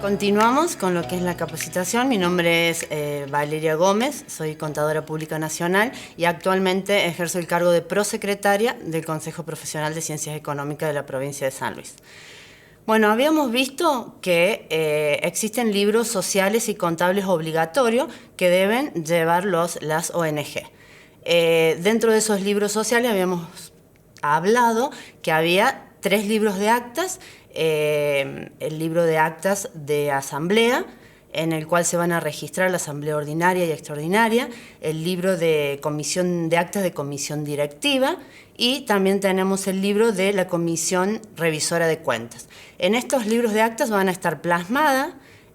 Continuamos con lo que es la capacitación. Mi nombre es Valeria Gómez, soy contadora pública nacional y actualmente ejerzo el cargo de prosecretaria del Consejo Profesional de Ciencias Económicas de la provincia de San Luis. Bueno, habíamos visto que existen libros sociales y contables obligatorios que deben llevar las ONG. Dentro de esos libros sociales habíamos hablado que había 3 libros de actas, el libro de actas de asamblea, en el cual se van a registrar la asamblea ordinaria y extraordinaria, el libro de actas de comisión directiva y también tenemos el libro de la comisión revisora de cuentas. En estos libros de actas van a estar plasmadas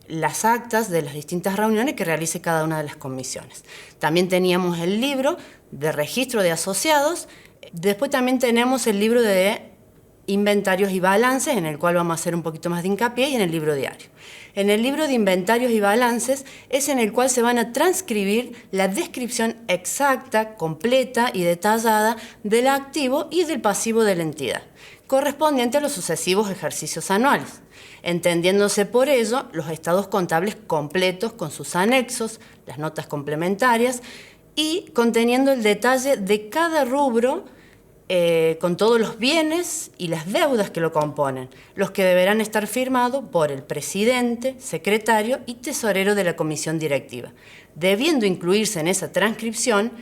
las actas de las distintas reuniones que realice cada una de las comisiones. También teníamos el libro de registro de asociados, después también tenemos el libro de inventarios y balances, en el cual vamos a hacer un poquito más de hincapié, y en el libro diario. En el libro de inventarios y balances es en el cual se van a transcribir la descripción exacta, completa y detallada del activo y del pasivo de la entidad, correspondiente a los sucesivos ejercicios anuales, entendiéndose por ello los estados contables completos con sus anexos, las notas complementarias y conteniendo el detalle de cada rubro con todos los bienes y las deudas que lo componen, los que deberán estar firmados por el presidente, secretario y tesorero de la comisión directiva, debiendo incluirse en esa transcripción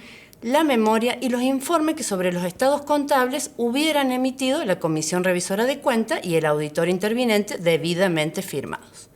la memoria y los informes que sobre los estados contables hubieran emitido la comisión revisora de cuentas y el auditor interviniente debidamente firmados.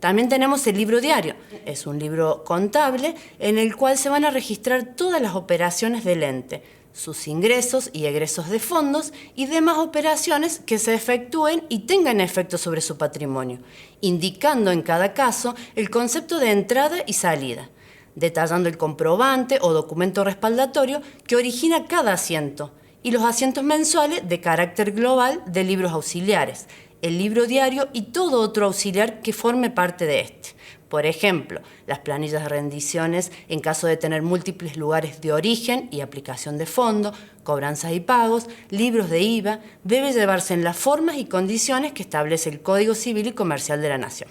También tenemos el libro diario. Es un libro contable en el cual se van a registrar todas las operaciones del ente, sus ingresos y egresos de fondos y demás operaciones que se efectúen y tengan efecto sobre su patrimonio, indicando en cada caso el concepto de entrada y salida, detallando el comprobante o documento respaldatorio que origina cada asiento y los asientos mensuales de carácter global de libros auxiliares, el libro diario y todo otro auxiliar que forme parte de este. Por ejemplo, las planillas de rendiciones en caso de tener múltiples lugares de origen y aplicación de fondo, cobranzas y pagos, libros de IVA, debe llevarse en las formas y condiciones que establece el Código Civil y Comercial de la Nación.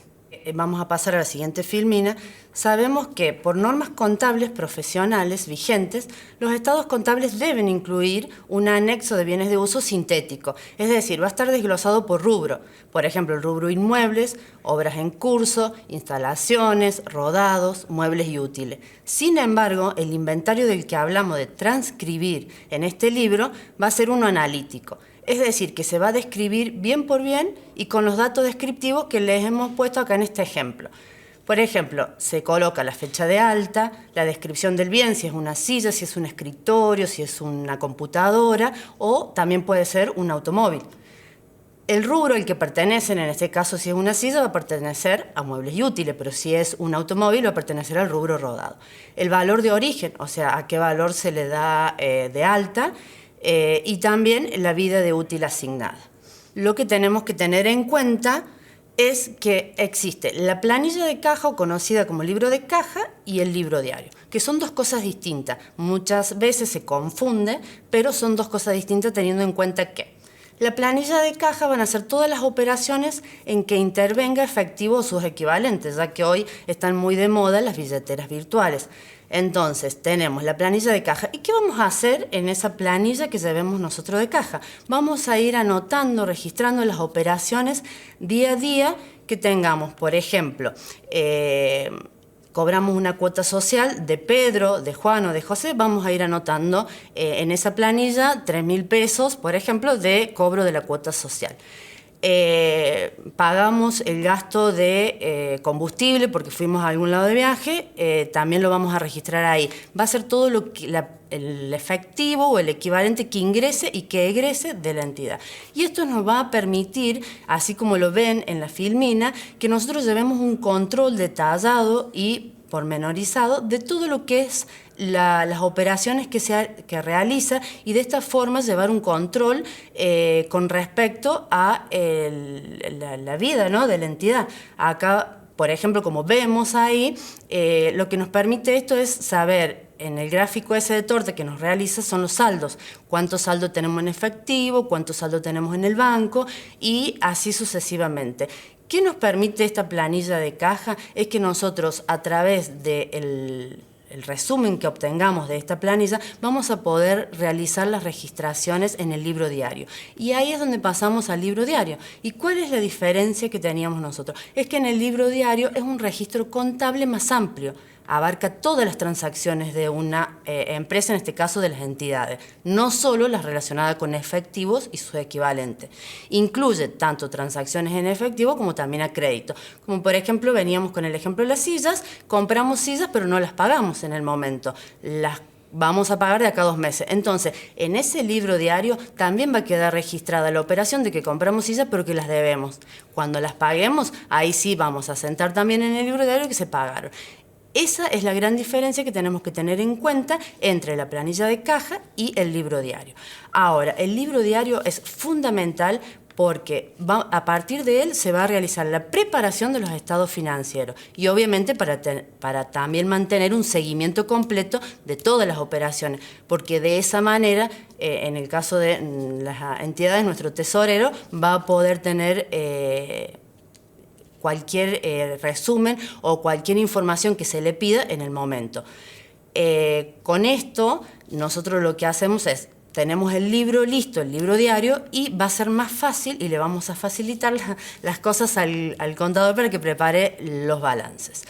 Vamos a pasar a la siguiente filmina. Sabemos que por normas contables profesionales vigentes, los estados contables deben incluir un anexo de bienes de uso sintético, es decir, va a estar desglosado por rubro. Por ejemplo, el rubro inmuebles, obras en curso, instalaciones, rodados, muebles y útiles. Sin embargo, el inventario del que hablamos de transcribir en este libro va a ser uno analítico. Es decir, que se va a describir bien por bien y con los datos descriptivos que les hemos puesto acá en este ejemplo. Por ejemplo, se coloca la fecha de alta, la descripción del bien, si es una silla, si es un escritorio, si es una computadora o también puede ser un automóvil. El rubro al que pertenecen, en este caso si es una silla, va a pertenecer a muebles y útiles, pero si es un automóvil va a pertenecer al rubro rodado. El valor de origen, o sea, a qué valor se le da de alta, y también la vida de útil asignada. Lo que tenemos que tener en cuenta es que existe la planilla de caja, o conocida como libro de caja, y el libro diario, que son dos cosas distintas. Muchas veces se confunde, pero son dos cosas distintas teniendo en cuenta que la planilla de caja van a ser todas las operaciones en que intervenga efectivo o sus equivalentes, ya que hoy están muy de moda las billeteras virtuales. Entonces, tenemos la planilla de caja. ¿Y qué vamos a hacer en esa planilla que llevemos nosotros de caja? Vamos a ir anotando, registrando las operaciones día a día que tengamos. Por ejemplo, cobramos una cuota social de Pedro, de Juan o de José, vamos a ir anotando en esa planilla 3.000 pesos, por ejemplo, de cobro de la cuota social. Pagamos el gasto de combustible porque fuimos a algún lado de viaje, también lo vamos a registrar ahí. Va a ser todo el efectivo o el equivalente que ingrese y que egrese de la entidad. Y esto nos va a permitir, así como lo ven en la filmina, que nosotros llevemos un control detallado y pormenorizado de todo lo que es las operaciones que realiza y de esta forma llevar un control con respecto a la vida, ¿no?, de la entidad. Acá, por ejemplo, como vemos ahí, lo que nos permite esto es saber en el gráfico ese de torta que nos realiza son los saldos. Cuánto saldo tenemos en efectivo, cuánto saldo tenemos en el banco y así sucesivamente. ¿Qué nos permite esta planilla de caja? Es que nosotros, a través del resumen que obtengamos de esta planilla, vamos a poder realizar las registraciones en el libro diario. Y ahí es donde pasamos al libro diario. ¿Y cuál es la diferencia que teníamos nosotros? Es que en el libro diario es un registro contable más amplio. Abarca todas las transacciones de una empresa, en este caso de las entidades, no solo las relacionadas con efectivos y su equivalente. Incluye tanto transacciones en efectivo como también a crédito. Como por ejemplo, veníamos con el ejemplo de las sillas, compramos sillas pero no las pagamos en el momento, las vamos a pagar de acá a 2 meses. Entonces, en ese libro diario también va a quedar registrada la operación de que compramos sillas pero que las debemos. Cuando las paguemos, ahí sí vamos a sentar también en el libro diario que se pagaron. Esa es la gran diferencia que tenemos que tener en cuenta entre la planilla de caja y el libro diario. Ahora, el libro diario es fundamental porque a partir de él se va a realizar la preparación de los estados financieros y obviamente para también mantener un seguimiento completo de todas las operaciones, porque de esa manera, en el caso de las entidades, nuestro tesorero va a poder tener cualquier resumen o cualquier información que se le pida en el momento. Con esto, nosotros lo que hacemos es, tenemos el libro listo, el libro diario, y va a ser más fácil y le vamos a facilitar las cosas al contador para que prepare los balances.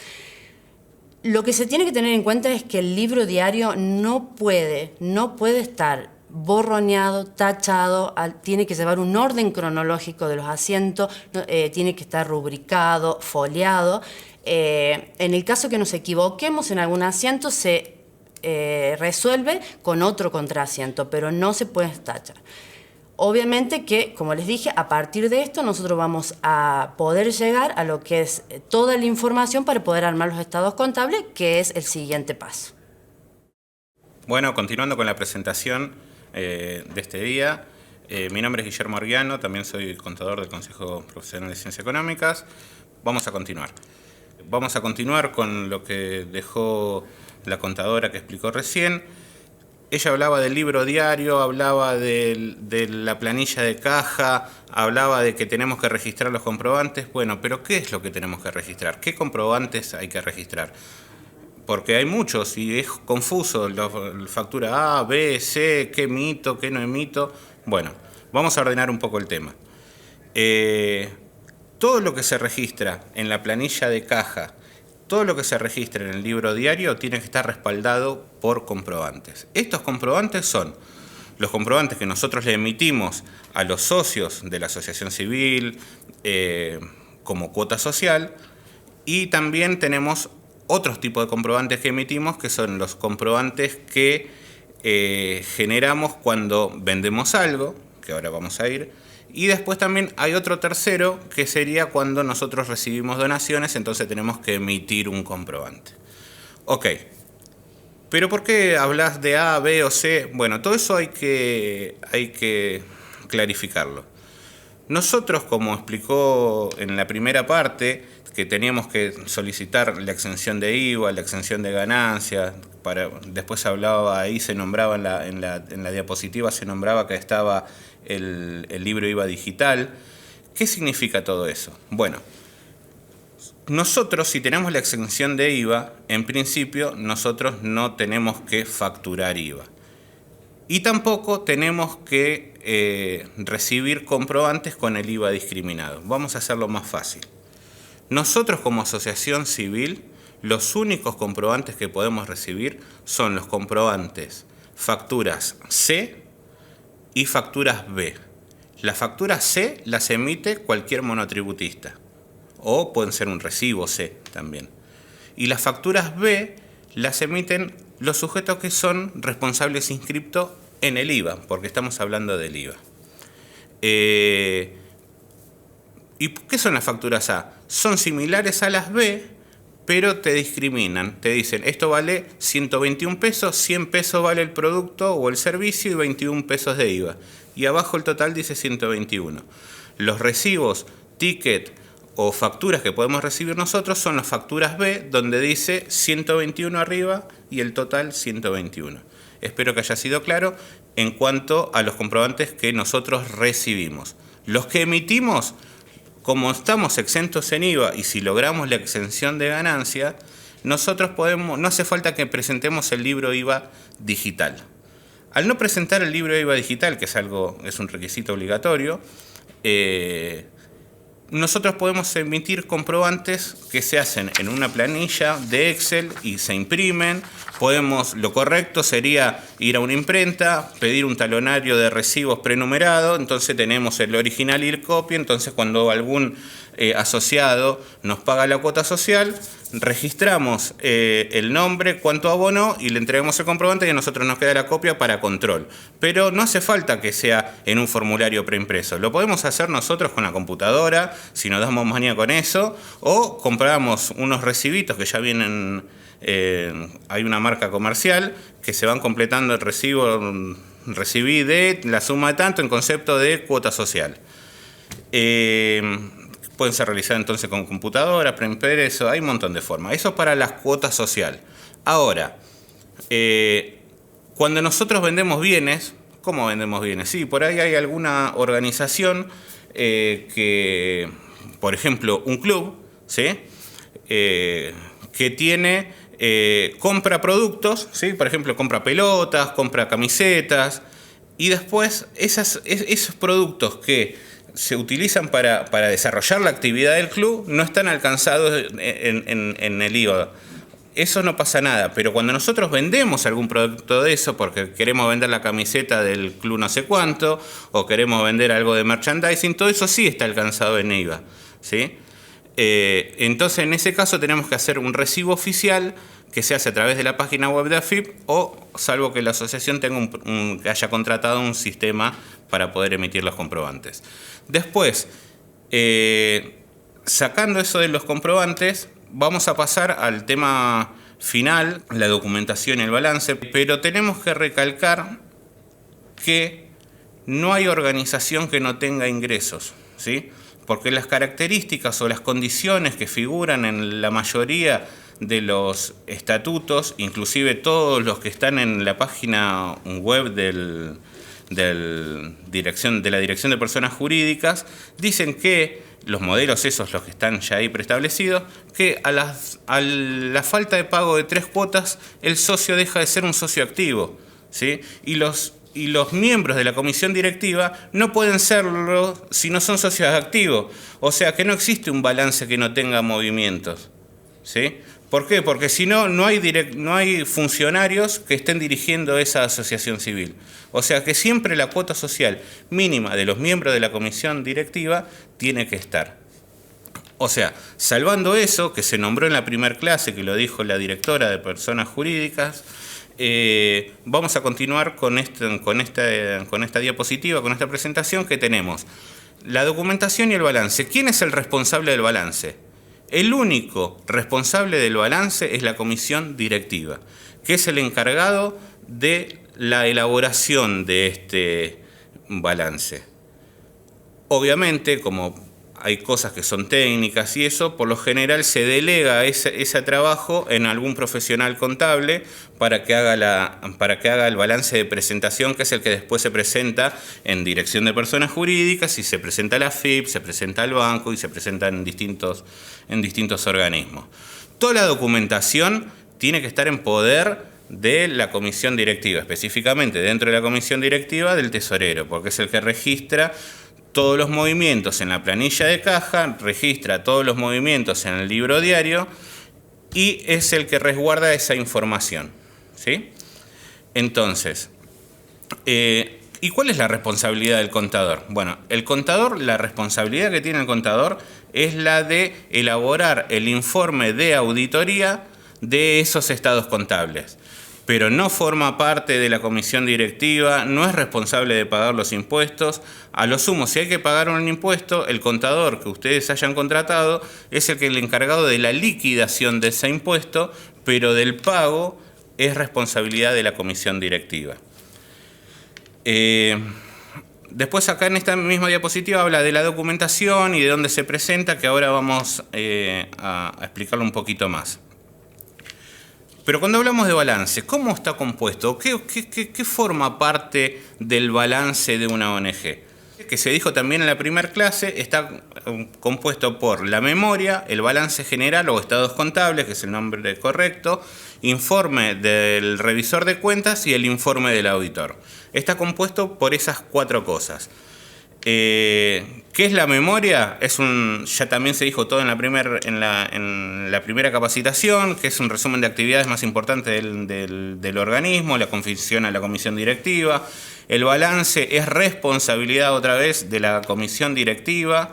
Lo que se tiene que tener en cuenta es que el libro diario no puede estar borroneado, tachado, tiene que llevar un orden cronológico de los asientos, tiene que estar rubricado, foliado. En el caso que nos equivoquemos en algún asiento, se resuelve con otro contraasiento, pero no se puede tachar. Obviamente que, como les dije, a partir de esto nosotros vamos a poder llegar a lo que es toda la información para poder armar los estados contables, que es el siguiente paso. Bueno, continuando con la presentación de este día, mi nombre es Guillermo Arguiano, también soy contador del Consejo Profesional de Ciencias Económicas. Vamos a continuar. Vamos a continuar con lo que dejó la contadora que explicó recién. Ella hablaba del libro diario, hablaba de la planilla de caja, hablaba de que tenemos que registrar los comprobantes. Bueno, pero ¿qué es lo que tenemos que registrar? ¿Qué comprobantes hay que registrar? Porque hay muchos y es confuso, factura A, B, C, qué emito, qué no emito. Bueno, vamos a ordenar un poco el tema. Todo lo que se registra en la planilla de caja, todo lo que se registra en el libro diario tiene que estar respaldado por comprobantes. Estos comprobantes son los comprobantes que nosotros le emitimos a los socios de la asociación civil como cuota social, y también tenemos otros tipos de comprobantes que emitimos, que son los comprobantes que generamos cuando vendemos algo, que ahora vamos a ir, y después también hay otro tercero, que sería cuando nosotros recibimos donaciones, entonces tenemos que emitir un comprobante. Ok, pero ¿por qué hablas de A, B o C? Bueno, todo eso hay que clarificarlo. Nosotros, como explicó en la primera parte, que teníamos que solicitar la exención de IVA, la exención de ganancias, después hablaba, ahí se nombraba en la diapositiva, se nombraba que estaba el libro IVA digital. ¿Qué significa todo eso? Bueno, nosotros, si tenemos la exención de IVA, en principio nosotros no tenemos que facturar IVA. Y tampoco tenemos que recibir comprobantes con el IVA discriminado. Vamos a hacerlo más fácil. Nosotros como asociación civil, los únicos comprobantes que podemos recibir son los comprobantes facturas C y facturas B. Las facturas C las emite cualquier monotributista, o pueden ser un recibo C también. Y las facturas B las emiten los sujetos que son responsables inscriptos en el IVA, porque estamos hablando del IVA. ¿Y qué son las facturas A? Son similares a las B, pero te discriminan. Te dicen, esto vale 121 pesos, 100 pesos vale el producto o el servicio y 21 pesos de IVA. Y abajo el total dice 121. Los recibos, ticket o facturas que podemos recibir nosotros son las facturas B, donde dice 121 arriba y el total 121. Espero que haya sido claro en cuanto a los comprobantes que nosotros recibimos. Los que emitimos, como estamos exentos en IVA y si logramos la exención de ganancia, nosotros podemos, no hace falta que presentemos el libro IVA digital. Al no presentar el libro IVA digital, que es un requisito obligatorio, nosotros podemos emitir comprobantes que se hacen en una planilla de Excel y se imprimen. Lo correcto sería ir a una imprenta, pedir un talonario de recibos prenumerado, entonces tenemos el original y el copia, entonces cuando algún asociado nos paga la cuota social, registramos el nombre, cuánto abonó y le entregamos el comprobante y a nosotros nos queda la copia para control. Pero no hace falta que sea en un formulario preimpreso. Lo podemos hacer nosotros con la computadora, si nos damos maña con eso, o compramos unos recibitos que ya vienen, hay una marca comercial, que se van completando el recibo, recibí de la suma de tanto en concepto de cuota social. Pueden ser realizadas entonces con computadora, preimpreso, hay un montón de formas. Eso es para las cuotas social. Ahora, cuando nosotros vendemos bienes, ¿cómo vendemos bienes? Sí, por ahí hay alguna organización que, por ejemplo, un club, ¿sí? Que tiene, compra productos, ¿sí? Por ejemplo, compra pelotas, compra camisetas, y después esos productos que se utilizan para desarrollar la actividad del club no están alcanzados en el IVA. Eso no pasa nada, pero cuando nosotros vendemos algún producto de eso, porque queremos vender la camiseta del club no sé cuánto, o queremos vender algo de merchandising, todo eso sí está alcanzado en IVA, ¿sí? Entonces, en ese caso tenemos que hacer un recibo oficial que se hace a través de la página web de AFIP o salvo que la asociación tenga que haya contratado un sistema para poder emitir los comprobantes. Después, sacando eso de los comprobantes, vamos a pasar al tema final, la documentación y el balance, pero tenemos que recalcar que no hay organización que no tenga ingresos, ¿sí? Porque las características o las condiciones que figuran en la mayoría de los estatutos, inclusive todos los que están en la página web de la Dirección de Personas Jurídicas, dicen que los modelos esos, los que están ya ahí preestablecidos, que a la falta de pago de 3 cuotas, el socio deja de ser un socio activo, ¿sí? Y los miembros de la comisión directiva no pueden serlo si no son socios activos. O sea que no existe un balance que no tenga movimientos, ¿sí? ¿Por qué? Porque si no, no hay funcionarios que estén dirigiendo esa asociación civil. O sea que siempre la cuota social mínima de los miembros de la comisión directiva tiene que estar. O sea, salvando eso, que se nombró en la primera clase, que lo dijo la directora de Personas Jurídicas, vamos a continuar con esta diapositiva, con esta presentación que tenemos. La documentación y el balance. ¿Quién es el responsable del balance? El único responsable del balance es la comisión directiva, que es el encargado de la elaboración de este balance. Obviamente, como hay cosas que son técnicas y eso, por lo general se delega ese trabajo en algún profesional contable para que haga el balance de presentación, que es el que después se presenta en Dirección de Personas Jurídicas y se presenta a la AFIP, se presenta al banco y se presenta en distintos organismos. Toda la documentación tiene que estar en poder de la comisión directiva, específicamente dentro de la comisión directiva del tesorero, porque es el que registra todos los movimientos en la planilla de caja, registra todos los movimientos en el libro diario y es el que resguarda esa información, ¿sí? Entonces, ¿y cuál es la responsabilidad del contador? Bueno, la responsabilidad que tiene el contador es la de elaborar el informe de auditoría de esos estados contables. Pero no forma parte de la comisión directiva, no es responsable de pagar los impuestos. A lo sumo, si hay que pagar un impuesto, el contador que ustedes hayan contratado es el encargado de la liquidación de ese impuesto, pero del pago es responsabilidad de la comisión directiva. Después acá en esta misma diapositiva habla de la documentación y de dónde se presenta, que ahora vamos a explicarlo un poquito más. Pero cuando hablamos de balance, ¿cómo está compuesto? ¿Qué forma parte del balance de una ONG? Que se dijo también en la primera clase, está compuesto por la memoria, el balance general o estados contables, que es el nombre correcto, informe del revisor de cuentas y el informe del auditor. Está compuesto por esas 4 cosas. ¿Qué es la memoria? Ya también se dijo todo en la primera capacitación, que es un resumen de actividades más importantes del organismo, la confección a la comisión directiva. El balance es responsabilidad otra vez de la comisión directiva,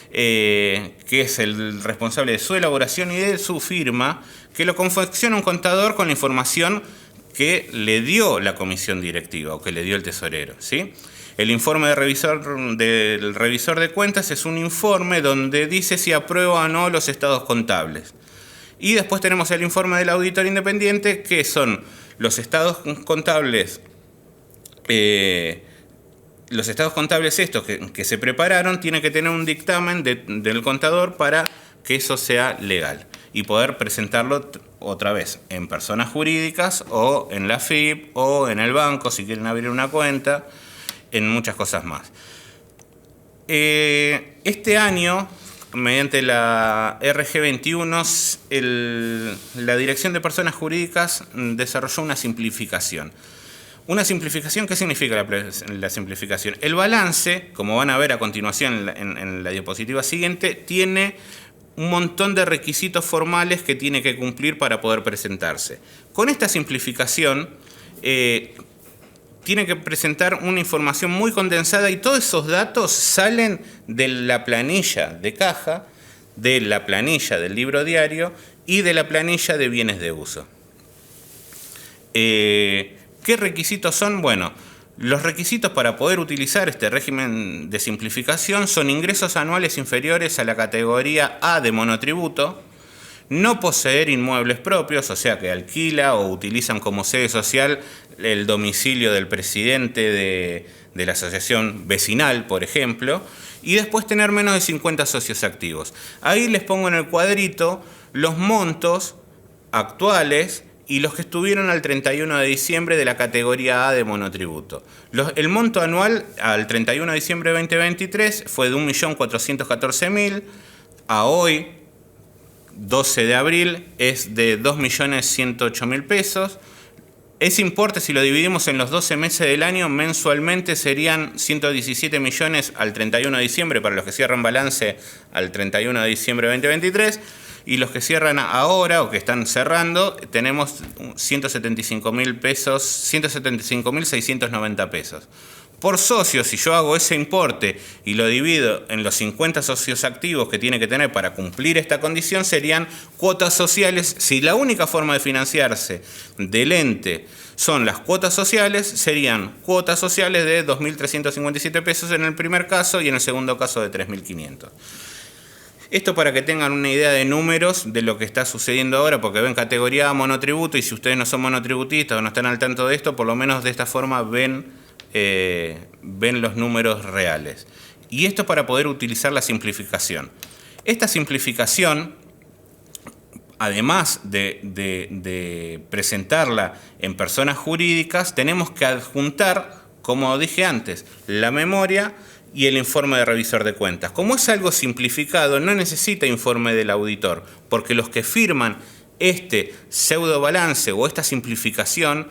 que es el responsable de su elaboración y de su firma, que lo confecciona un contador con la información que le dio la comisión directiva o que le dio el tesorero, ¿sí? El informe del revisor de cuentas es un informe donde dice si aprueba o no los estados contables. Y después tenemos el informe del auditor independiente, que son los estados contables. Los estados contables estos que se prepararon tienen que tener un dictamen del contador para que eso sea legal y poder presentarlo otra vez en personas jurídicas o en la FIP o en el banco si quieren abrir una cuenta, en muchas cosas más. Este año, mediante la RG 21, la Dirección de Personas Jurídicas desarrolló una simplificación. Una simplificación, ¿qué significa la simplificación? El balance, como van a ver a continuación en la diapositiva siguiente, tiene un montón de requisitos formales que tiene que cumplir para poder presentarse. Con esta simplificación, tiene que presentar una información muy condensada y todos esos datos salen de la planilla de caja, de la planilla del libro diario y de la planilla de bienes de uso. ¿Qué requisitos son? Bueno, los requisitos para poder utilizar este régimen de simplificación son ingresos anuales inferiores a la categoría A de monotributo, no poseer inmuebles propios, o sea que alquila o utilizan como sede social el domicilio del presidente de la asociación vecinal, por ejemplo, y después tener menos de 50 socios activos. Ahí les pongo en el cuadrito los montos actuales y los que estuvieron al 31 de diciembre de la categoría A de monotributo. El monto anual al 31 de diciembre de 2023 fue de 1.414.000, a hoy, 12 de abril, es de 2.108.000 pesos. Ese importe, si lo dividimos en los 12 meses del año, mensualmente serían 117 millones al 31 de diciembre, para los que cierran balance al 31 de diciembre de 2023, y los que cierran ahora o que están cerrando, tenemos 175.000 pesos, 175.690 pesos. Por socio, si yo hago ese importe y lo divido en los 50 socios activos que tiene que tener para cumplir esta condición, serían cuotas sociales. Si la única forma de financiarse del ente son las cuotas sociales, serían cuotas sociales de 2.357 pesos en el primer caso y en el segundo caso de 3.500. Esto para que tengan una idea de números de lo que está sucediendo ahora, porque ven categoría A monotributo y si ustedes no son monotributistas o no están al tanto de esto, por lo menos de esta forma ven los números reales. Y esto para poder utilizar la simplificación. Esta simplificación, además de presentarla en personas jurídicas, tenemos que adjuntar, como dije antes, la memoria y el informe de revisor de cuentas. Como es algo simplificado, no necesita informe del auditor, porque los que firman este pseudo balance o esta simplificación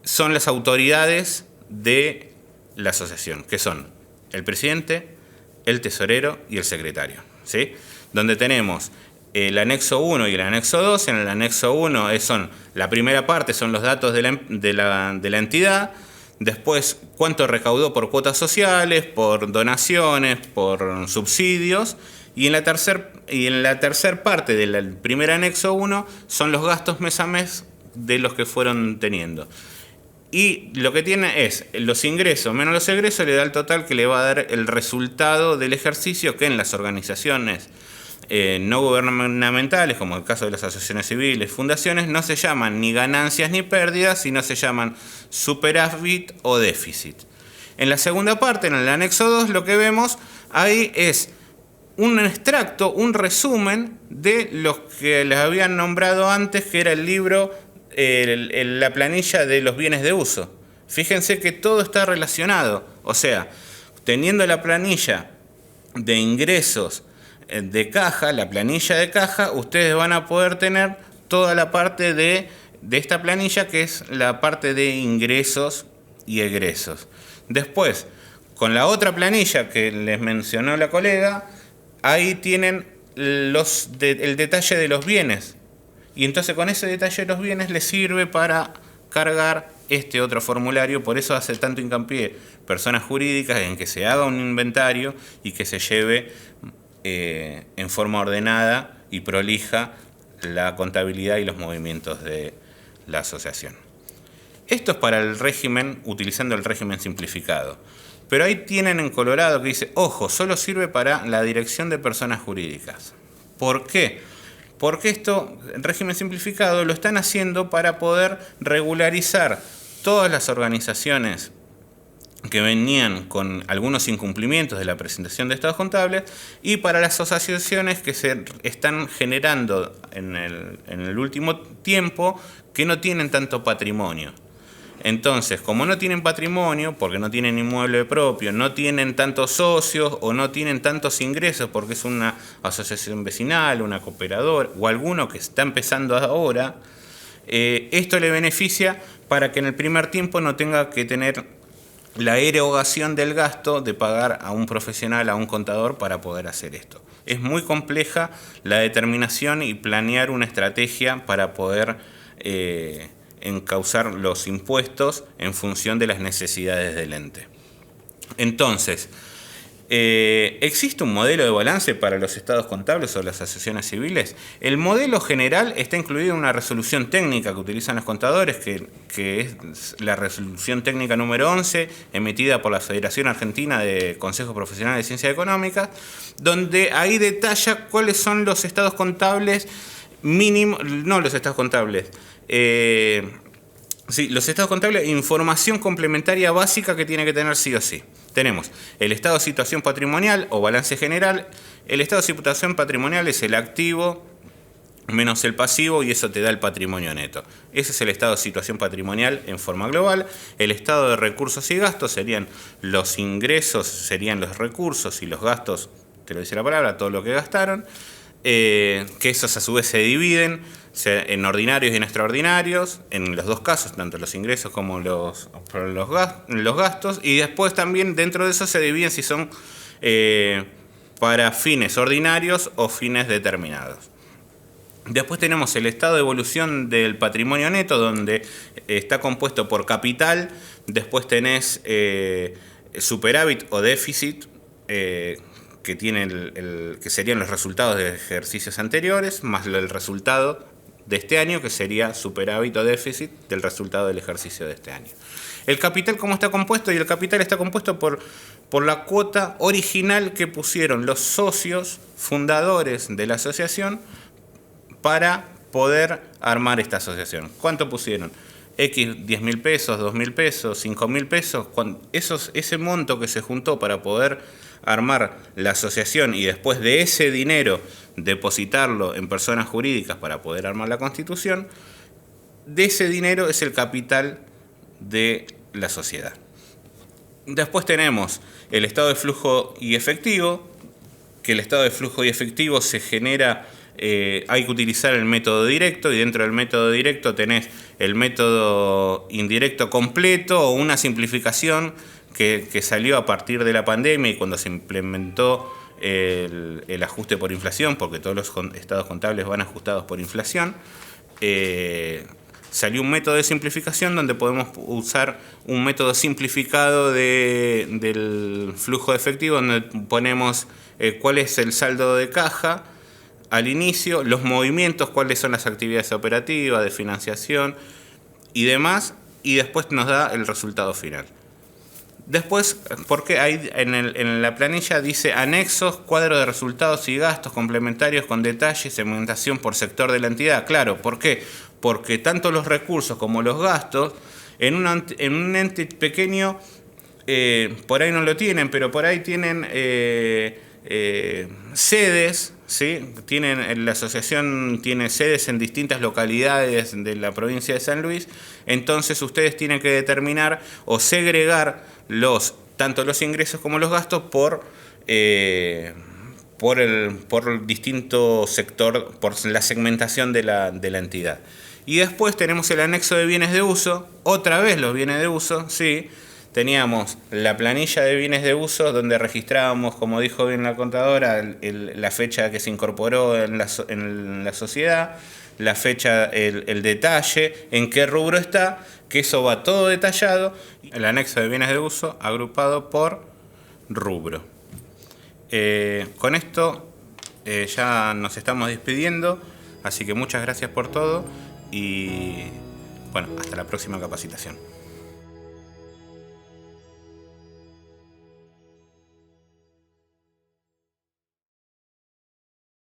son las autoridades de la asociación, que son el presidente, el tesorero y el secretario, ¿sí? Donde tenemos el anexo 1 y el anexo 2. En el anexo 1 la primera parte son los datos de la entidad. Después, cuánto recaudó por cuotas sociales, por donaciones, por subsidios. Y en la tercera parte del primer anexo 1 son los gastos mes a mes de los que fueron teniendo. Y lo que tiene es los ingresos menos los egresos, le da el total que le va a dar el resultado del ejercicio, que en las organizaciones no gubernamentales, como el caso de las asociaciones civiles, fundaciones, no se llaman ni ganancias ni pérdidas, sino se llaman superávit o déficit. En la segunda parte, en el anexo 2, lo que vemos ahí es un extracto, un resumen de los que les habían nombrado antes, que era el libro, la planilla de los bienes de uso. Fíjense que todo está relacionado, o sea, teniendo la planilla de ingresos de caja, la planilla de caja, ustedes van a poder tener toda la parte de esta planilla, que es la parte de ingresos y egresos. Después, con la otra planilla que les mencionó la colega, ahí tienen el detalle de los bienes. Y entonces con ese detalle de los bienes les sirve para cargar este otro formulario. Por eso hace tanto hincapié personas jurídicas en que se haga un inventario y que se lleve en forma ordenada y prolija la contabilidad y los movimientos de la asociación. Esto es para el régimen, utilizando el régimen simplificado. Pero ahí tienen en colorado que dice, ojo, solo sirve para la dirección de personas jurídicas. ¿Por qué? Porque esto, el régimen simplificado, lo están haciendo para poder regularizar todas las organizaciones que venían con algunos incumplimientos de la presentación de estados contables y para las asociaciones que se están generando en el último tiempo que no tienen tanto patrimonio. Entonces, como no tienen patrimonio, porque no tienen inmueble propio, no tienen tantos socios o no tienen tantos ingresos porque es una asociación vecinal, una cooperadora o alguno que está empezando ahora, esto le beneficia para que en el primer tiempo no tenga que tener la erogación del gasto de pagar a un profesional, a un contador para poder hacer esto. Es muy compleja la determinación y planear una estrategia para poder encauzar los impuestos en función de las necesidades del ente. Entonces, ¿existe un modelo de balance para los estados contables o las asociaciones civiles? El modelo general está incluido en una resolución técnica que utilizan los contadores, que es la resolución técnica número 11, emitida por la Federación Argentina de Consejos Profesionales de Ciencias Económicas, donde ahí detalla cuáles son los estados contables mínimos, no los estados contables, sí, los estados contables, información complementaria básica que tiene que tener sí o sí. Tenemos el estado de situación patrimonial o balance general. El estado de situación patrimonial es el activo menos el pasivo y eso te da el patrimonio neto. Ese es el estado de situación patrimonial en forma global. El estado de recursos y gastos serían los ingresos, serían los recursos y los gastos, te lo dice la palabra, todo lo que gastaron. Que esos a su vez se dividen en ordinarios y en extraordinarios, en los dos casos, tanto los ingresos como los gastos, y después también dentro de eso se dividen si son para fines ordinarios o fines determinados. Después tenemos el estado de evolución del patrimonio neto, donde está compuesto por capital, después tenés superávit o déficit, que tiene que serían los resultados de ejercicios anteriores, más el resultado de este año, que sería superávit o déficit del resultado del ejercicio de este año. El capital, ¿cómo está compuesto? Y el capital está compuesto por la cuota original que pusieron los socios fundadores de la asociación para poder armar esta asociación. ¿Cuánto pusieron? X, 10.000 pesos, 2.000 pesos, 5.000 pesos. Ese monto que se juntó para poder armar la asociación y después de ese dinero depositarlo en personas jurídicas para poder armar la constitución, de ese dinero es el capital de la sociedad. Después tenemos el estado de flujo y efectivo, que el estado de flujo y efectivo se genera, hay que utilizar el método directo, y dentro del método directo tenés el método indirecto completo o una simplificación que salió a partir de la pandemia y cuando se implementó el ajuste por inflación, porque todos los estados contables van ajustados por inflación, salió un método de simplificación donde podemos usar un método simplificado del flujo de efectivo, donde ponemos cuál es el saldo de caja al inicio, los movimientos, cuáles son las actividades operativas, de financiación y demás, y después nos da el resultado final. Después, porque ahí en la planilla dice anexos, cuadro de resultados y gastos complementarios con detalles, segmentación por sector de la entidad. Claro, ¿por qué? Porque tanto los recursos como los gastos, en un ente pequeño por ahí no lo tienen, pero por ahí tienen sedes, ¿sí? La asociación tiene sedes en distintas localidades de la provincia de San Luis, entonces ustedes tienen que determinar o segregar tanto los ingresos como los gastos por distinto sector, por la segmentación de la entidad. Y después tenemos el anexo de bienes de uso, otra vez los bienes de uso, ¿sí? Teníamos la planilla de bienes de uso donde registrábamos, como dijo bien la contadora, la fecha que se incorporó en la sociedad, la fecha, el detalle, en qué rubro está, que eso va todo detallado. El anexo de bienes de uso agrupado por rubro. Con esto ya nos estamos despidiendo, así que muchas gracias por todo y bueno, hasta la próxima capacitación.